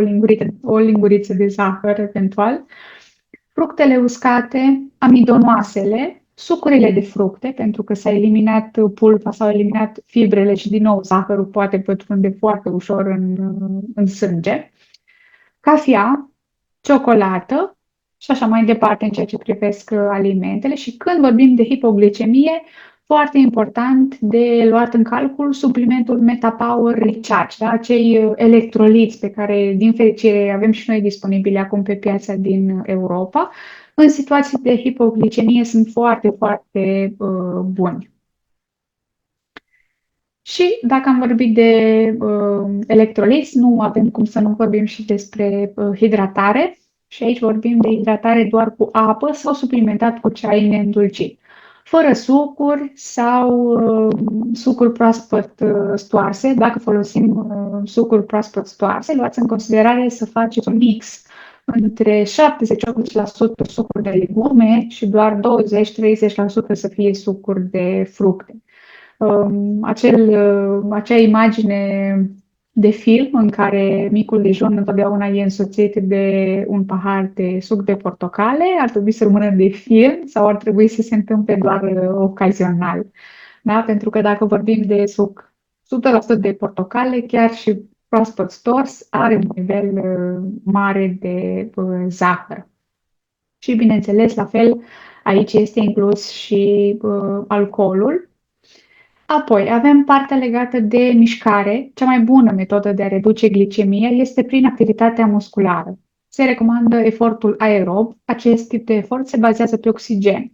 o linguriță de zahăr, eventual. Fructele uscate, amidonoasele, sucurile de fructe, pentru că s-a eliminat pulpa, s-au eliminat fibrele și din nou zahărul poate pătrunde foarte ușor în sânge, cafea, ciocolată și așa mai departe în ceea ce privesc alimentele. Și când vorbim de hipoglicemie, foarte important de luat în calcul suplimentul Metapower Recharge, da? Acei electroliți pe care, din fericire, avem și noi disponibili acum pe piața din Europa. În situații de hipoglicemie sunt foarte, foarte buni. Și dacă am vorbit de electroliți, nu avem cum să nu vorbim și despre hidratare. Și aici vorbim de hidratare doar cu apă sau suplimentat cu ceai neîndulcit, fără sucuri sau sucuri proaspăt stoarse. Dacă folosim sucuri proaspăt stoarse, luați în considerare să faceți un mix între 70-80% sucuri de legume și doar 20-30% să fie sucuri de fructe. Acea imagine de film în care micul dejun întotdeauna e însoțit de un pahar de suc de portocale, ar trebui să rămână de film sau ar trebui să se întâmple doar ocazional. Da? Pentru că dacă vorbim de suc 100% de portocale, chiar și proaspăt stors, are un nivel mare de zahăr. Și, bineînțeles, la fel, aici este inclus și alcoolul. Apoi, avem partea legată de mișcare. Cea mai bună metodă de a reduce glicemia este prin activitatea musculară. Se recomandă efortul aerob. Acest tip de efort se bazează pe oxigen,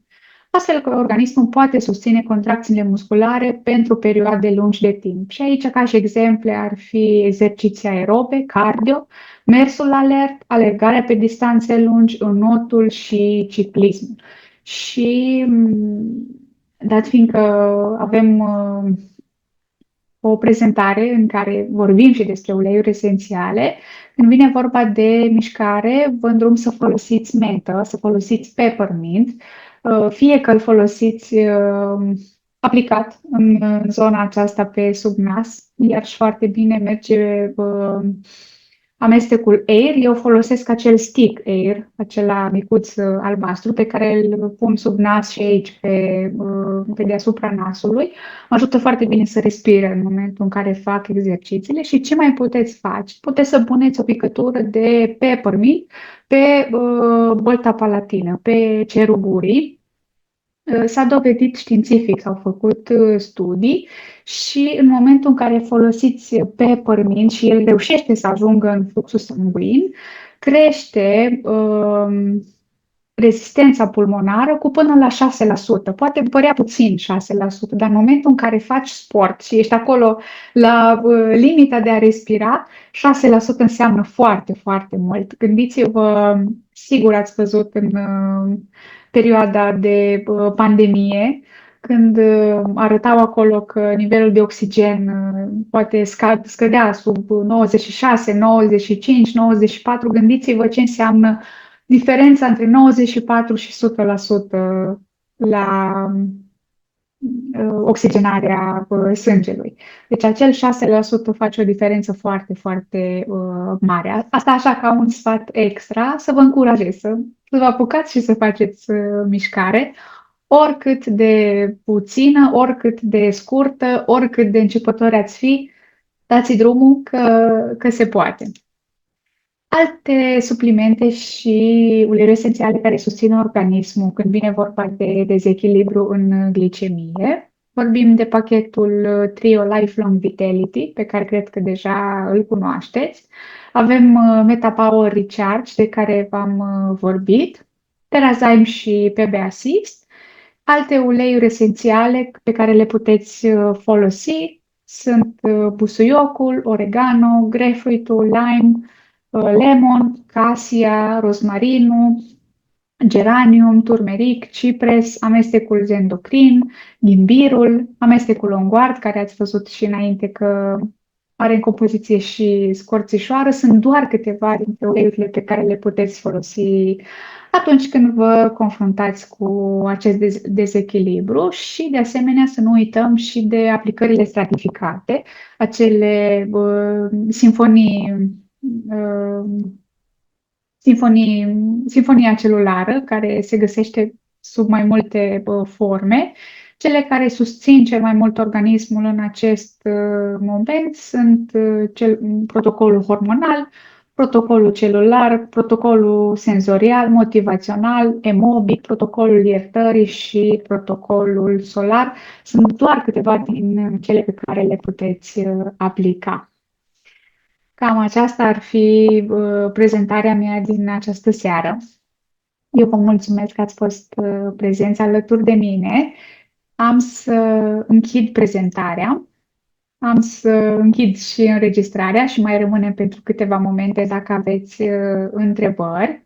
astfel că organismul poate susține contracțiile musculare pentru perioade lungi de timp. Și aici, ca și exemple, ar fi exerciții aerobe, cardio, mersul alert, alergarea pe distanțe lungi, înotul și ciclismul. Și dat fiindcă avem o prezentare în care vorbim și despre uleiuri esențiale, când vine vorba de mișcare, vă îndrum să folosiți mentă, să folosiți peppermint, fie că îl folosiți aplicat în zona aceasta pe sub nas, iar și foarte bine merge amestecul Air. Eu folosesc acel stick Air, acela micuț albastru pe care îl pun sub nas și aici pe deasupra nasului. Mă ajută foarte bine să respire în momentul în care fac exercițiile. Și ce mai puteți face? Puteți să puneți o picătură de peppermint pe bolta palatină, pe cerul gurii. S-a dovedit științific, s-au făcut studii și în momentul în care folosiți peppermint și el reușește să ajungă în fluxul sanguin, crește rezistența pulmonară cu până la 6%. Poate părea puțin 6%, dar în momentul în care faci sport și ești acolo la limita de a respira, 6% înseamnă foarte, foarte mult. Gândiți-vă, sigur ați văzut în perioada de pandemie, când arătau acolo că nivelul de oxigen poate scădea sub 96, 95, 94, gândiți-vă ce înseamnă diferența între 94 și 100% la oxigenarea sângelui. Deci acel 6% face o diferență foarte, foarte mare. Asta așa ca un sfat extra, să vă încurajez să vă apucați și să faceți mișcare, oricât de puțină, oricât de scurtă, oricât de începători ați fi, dați drumul că se poate. Alte suplimente și uleiuri esențiale care susțin organismul când vine vorba de dezechilibru în glicemie. Vorbim de pachetul Trio Lifelong Vitality, pe care cred că deja îl cunoașteți. Avem MetaPower Recharge, de care v-am vorbit, Terazyme și PB Assist. Alte uleiuri esențiale pe care le puteți folosi sunt busuiocul, oregano, grapefruitul, lime, lemon, casia, rozmarinul, geranium, turmeric, cipres, amestecul zendocrin, ghimbirul, amestecul onguard, care ați văzut și înainte că are în compoziție și scorțișoară. Sunt doar câteva dintre uleiurile pe care le puteți folosi atunci când vă confruntați cu acest dezechilibru și, de asemenea, să nu uităm și de aplicările stratificate, acele sinfonii sinfonia celulară, care se găsește sub mai multe forme. Cele care susțin cel mai mult organismul în acest moment sunt protocolul hormonal, protocolul celular, protocolul senzorial, motivațional, emobic, protocolul iertării și protocolul solar. Sunt doar câteva din cele pe care le puteți aplica. Cam aceasta ar fi prezentarea mea din această seară. Eu vă mulțumesc că ați fost prezenți alături de mine. Am să închid prezentarea, am să închid și înregistrarea și mai rămânem pentru câteva momente dacă aveți întrebări.